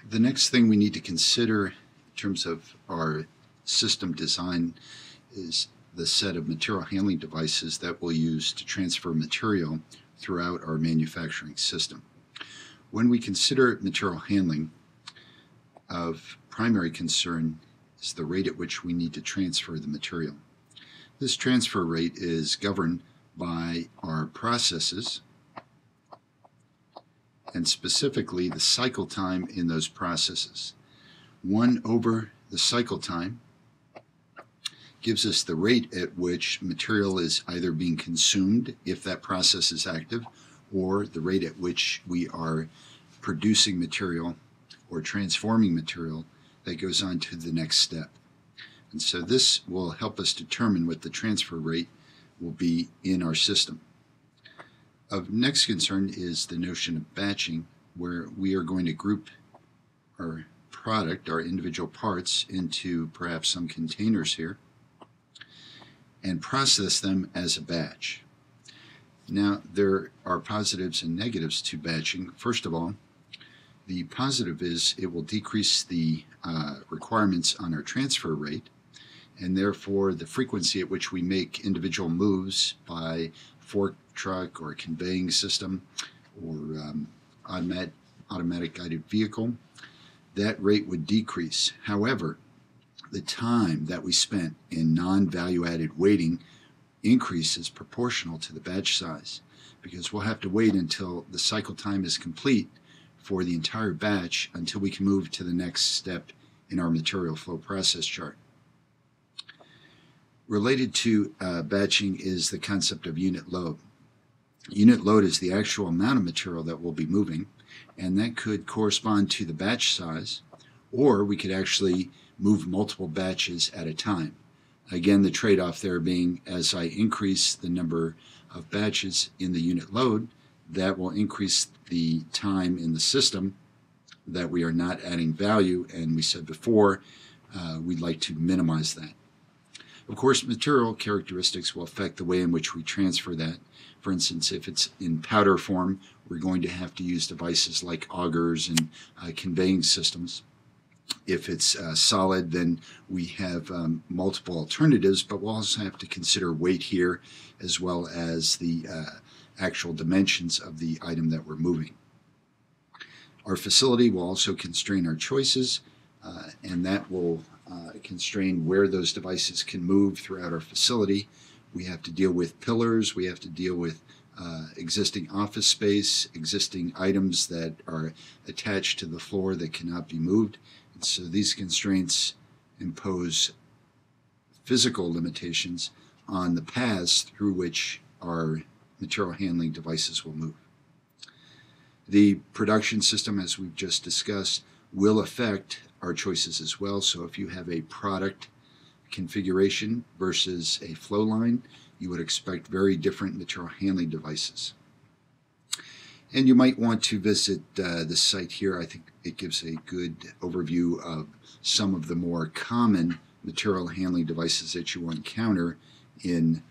The next thing we need to consider in terms of our system design is the set of material handling devices that we'll use to transfer material throughout our manufacturing system. When we consider material handling, of primary concern is the rate at which we need to transfer the material. This transfer rate is governed by our processes and specifically the cycle time in those processes. 1 over the cycle time gives us the rate at which material is either being consumed if that process is active, or the rate at which we are producing material or transforming material that goes on to the next step. And so this will help us determine what the transfer rate will be in our system. Of next concern is the notion of batching, where we are going to group our product, our individual parts, into perhaps some containers here and process them as a batch. Now, there are positives and negatives to batching. First of all, the positive is it will decrease the requirements on our transfer rate, and therefore the frequency at which we make individual moves by fork truck or conveying system or automatic guided vehicle, that rate would decrease. However, the time that we spent in non-value-added waiting increases proportional to the batch size, because we'll have to wait until the cycle time is complete for the entire batch until we can move to the next step in our material flow process chart. Related to batching is the concept of unit load. Unit load is the actual amount of material that we'll be moving, and that could correspond to the batch size, or we could actually move multiple batches at a time. Again, the trade-off there being, as I increase the number of batches in the unit load, that will increase the time in the system that we are not adding value, and we said before we'd like to minimize that. Of course, material characteristics will affect the way in which we transfer that. For instance, if it's in powder form, we're going to have to use devices like augers and conveying systems. If it's solid, then we have multiple alternatives, but we'll also have to consider weight here as well as the actual dimensions of the item that we're moving. Our facility will also constrain our choices, and that will constrain where those devices can move throughout our facility. We have to deal with pillars, we have to deal with existing office space, existing items that are attached to the floor that cannot be moved. And so these constraints impose physical limitations on the paths through which our material handling devices will move. The production system, as we've just discussed, will affect our choices as well. So if you have a product configuration versus a flow line, you would expect very different material handling devices. And you might want to visit this site here. I think it gives a good overview of some of the more common material handling devices that you will encounter in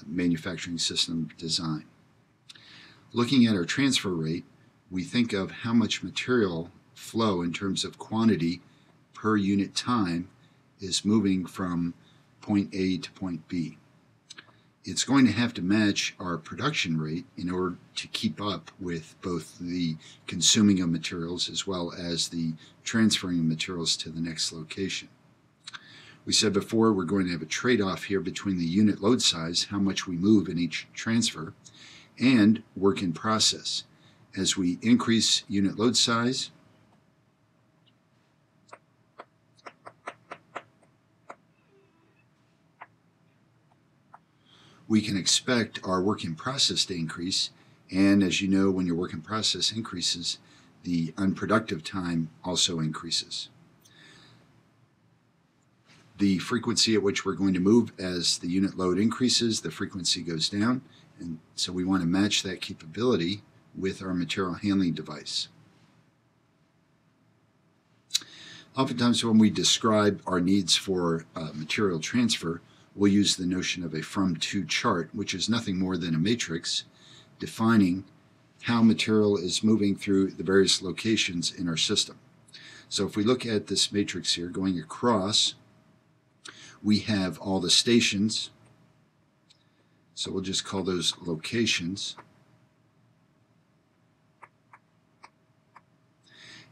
manufacturing system design. Looking at our transfer rate, we think of how much material flow in terms of quantity per unit time is moving from point A to point B. It's going to have to match our production rate in order to keep up with both the consuming of materials as well as the transferring of materials to the next location. We said before we're going to have a trade-off here between the unit load size, how much we move in each transfer, and work in process. As we increase unit load size, we can expect our work in process to increase, and as you know, when your work in process increases, the unproductive time also increases. The frequency at which we're going to move as the unit load increases, the frequency goes down, and so we want to match that capability with our material handling device. Oftentimes when we describe our needs for material transfer, we'll use the notion of a from-to chart, which is nothing more than a matrix defining how material is moving through the various locations in our system. So if we look at this matrix here going across, we have all the stations. So we'll just call those locations.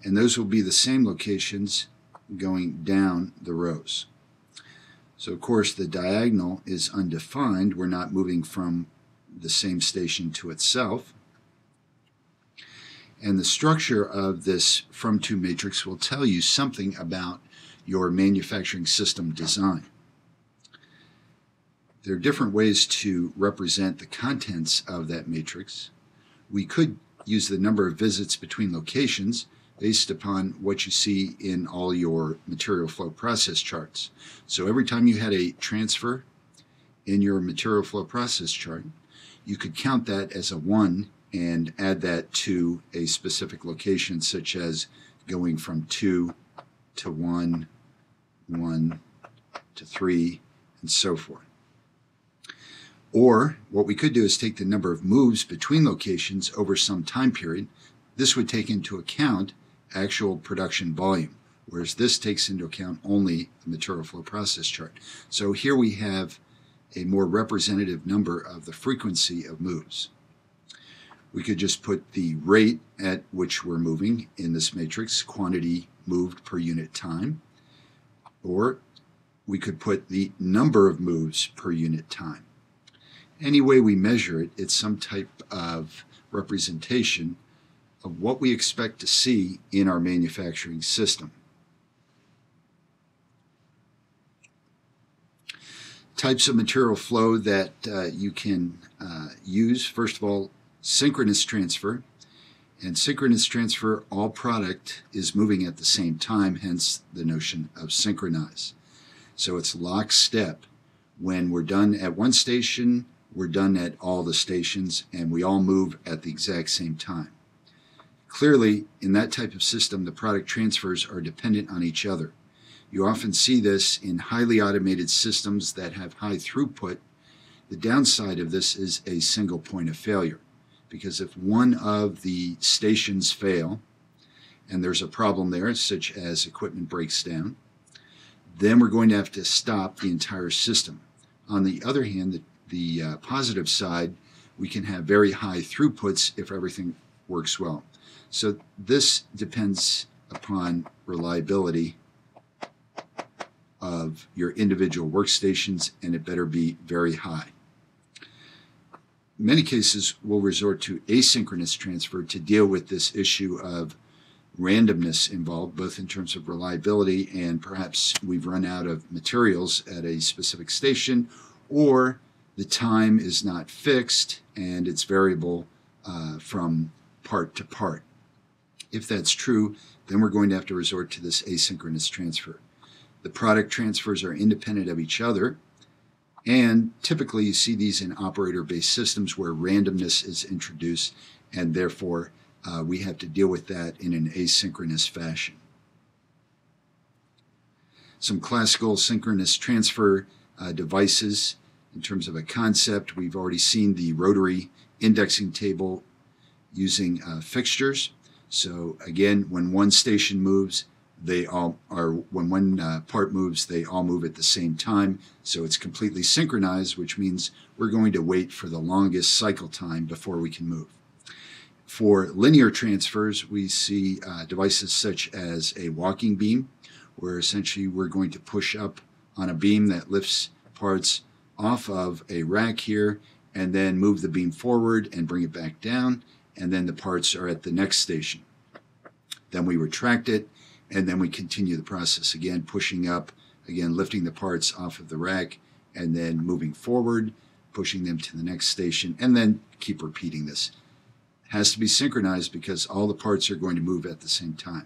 And those will be the same locations going down the rows. So of course the diagonal is undefined. We're not moving from the same station to itself. And the structure of this from to matrix will tell you something about your manufacturing system design. There are different ways to represent the contents of that matrix. We could use the number of visits between locations based upon what you see in all your material flow process charts. So every time you had a transfer in your material flow process chart, you could count that as a 1 and add that to a specific location, such as going from 2 to 1, 1 to 3, and so forth. Or what we could do is take the number of moves between locations over some time period. This would take into account actual production volume, whereas this takes into account only the material flow process chart. So here we have a more representative number of the frequency of moves. We could just put the rate at which we're moving in this matrix, quantity moved per unit time, or we could put the number of moves per unit time. Any way we measure it, it's some type of representation of what we expect to see in our manufacturing system. Types of material flow that you can use. First of all, synchronous transfer. And synchronous transfer, all product is moving at the same time, hence the notion of synchronize. So it's lockstep. When we're done at one station, we're done at all the stations, and we all move at the exact same time. Clearly, in that type of system, the product transfers are dependent on each other. You often see this in highly automated systems that have high throughput. The downside of this is a single point of failure, because if one of the stations fail, and there's a problem there, such as equipment breaks down, then we're going to have to stop the entire system. On the other hand, the positive side, we can have very high throughputs if everything works well. So this depends upon reliability of your individual workstations, and it better be very high. In many cases, we'll resort to asynchronous transfer to deal with this issue of randomness involved, both in terms of reliability and perhaps we've run out of materials at a specific station, or the time is not fixed and it's variable from part to part. If that's true, then we're going to have to resort to this asynchronous transfer. The product transfers are independent of each other, and typically you see these in operator-based systems where randomness is introduced, and therefore we have to deal with that in an asynchronous fashion. Some classical synchronous transfer devices in terms of a concept. We've already seen the rotary indexing table using fixtures. So again, when one station moves, when one part moves, they all move at the same time. So it's completely synchronized, which means we're going to wait for the longest cycle time before we can move. For linear transfers, we see devices such as a walking beam, where essentially we're going to push up on a beam that lifts parts off of a rack here, and then move the beam forward and bring it back down, and then the parts are at the next station. Then we retract it, and then we continue the process again, pushing up, again lifting the parts off of the rack, and then moving forward, pushing them to the next station, and then keep repeating this. It has to be synchronized because all the parts are going to move at the same time.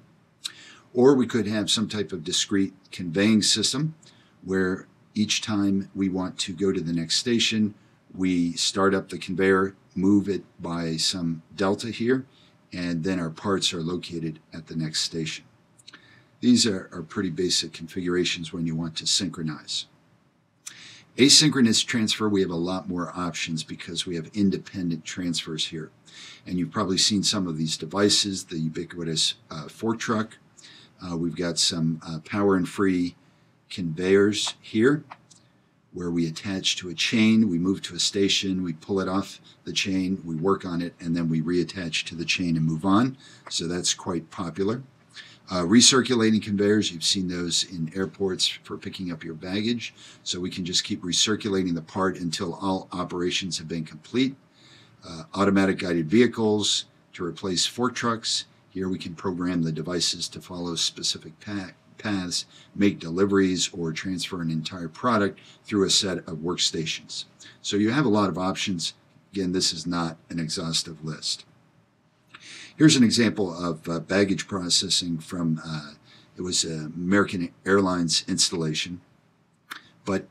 Or we could have some type of discrete conveying system where each time we want to go to the next station, we start up the conveyor, move it by some delta here, and then our parts are located at the next station. These are pretty basic configurations when you want to synchronize. Asynchronous transfer, we have a lot more options because we have independent transfers here. And you've probably seen some of these devices, the ubiquitous fork truck, We've got some power and free conveyors here where we attach to a chain, we move to a station, we pull it off the chain, we work on it, and then we reattach to the chain and move on. So that's quite popular. Recirculating conveyors, you've seen those in airports for picking up your baggage. So we can just keep recirculating the part until all operations have been complete. Automatic guided vehicles to replace fork trucks. Here we can program the devices to follow specific paths, make deliveries, or transfer an entire product through a set of workstations. So you have a lot of options. Again, this is not an exhaustive list. Here's an example of baggage processing from, it was an American Airlines installation, but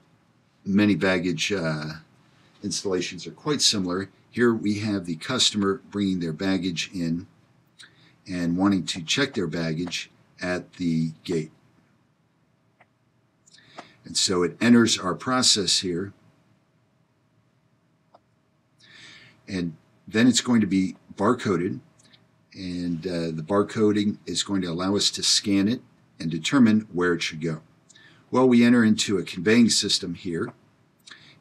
many baggage installations are quite similar. Here we have the customer bringing their baggage in and wanting to check their baggage at the gate. And so it enters our process here, and then it's going to be barcoded, and the barcoding is going to allow us to scan it and determine where it should go. Well, we enter into a conveying system here,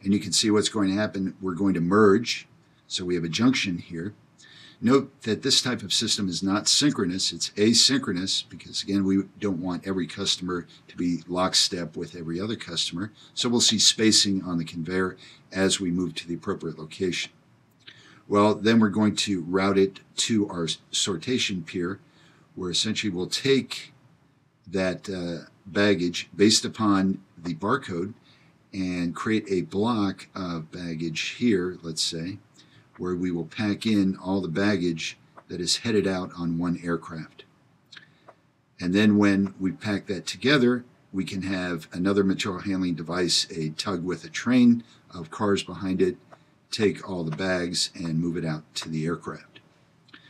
and you can see what's going to happen. We're going to merge, so we have a junction here. Note that this type of system is not synchronous, it's asynchronous, because again, we don't want every customer to be lockstep with every other customer. So we'll see spacing on the conveyor as we move to the appropriate location. Well, then we're going to route it to our sortation pier, where essentially we'll take that baggage based upon the barcode and create a block of baggage here, let's say, where we will pack in all the baggage that is headed out on one aircraft. And then when we pack that together, we can have another material handling device, a tug with a train of cars behind it, take all the bags and move it out to the aircraft.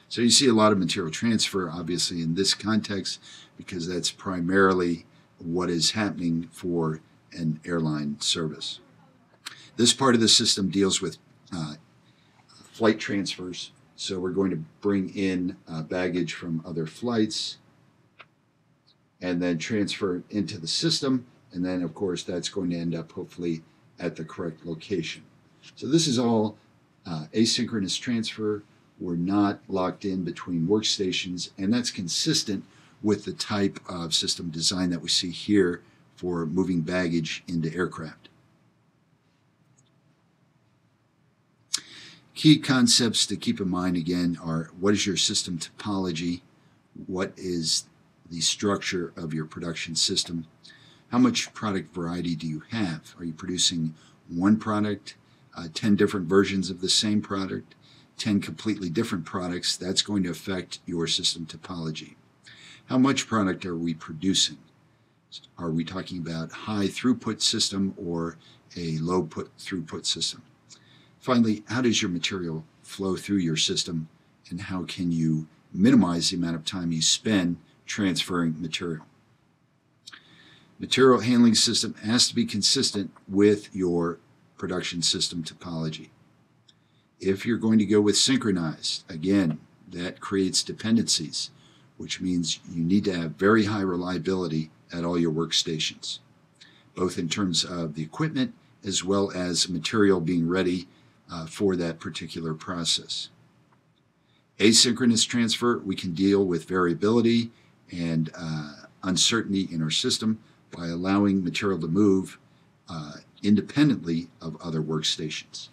So you see a lot of material transfer, obviously, in this context, because that's primarily what is happening for an airline service. This part of the system deals with flight transfers. So we're going to bring in baggage from other flights and then transfer into the system. And then, of course, that's going to end up hopefully at the correct location. So this is all asynchronous transfer. We're not locked in between workstations, and that's consistent with the type of system design that we see here for moving baggage into aircraft. Key concepts to keep in mind again are: what is your system topology? What is the structure of your production system? How much product variety do you have? Are you producing one product, 10 different versions of the same product, 10 completely different products? That's going to affect your system topology. How much product are we producing? Are we talking about high throughput system or a low throughput system? Finally, how does your material flow through your system, and how can you minimize the amount of time you spend transferring material? Material handling system has to be consistent with your production system topology. If you're going to go with synchronized, again, that creates dependencies, which means you need to have very high reliability at all your workstations, both in terms of the equipment as well as material being ready for that particular process. Asynchronous transfer, we can deal with variability and uncertainty in our system by allowing material to move independently of other workstations.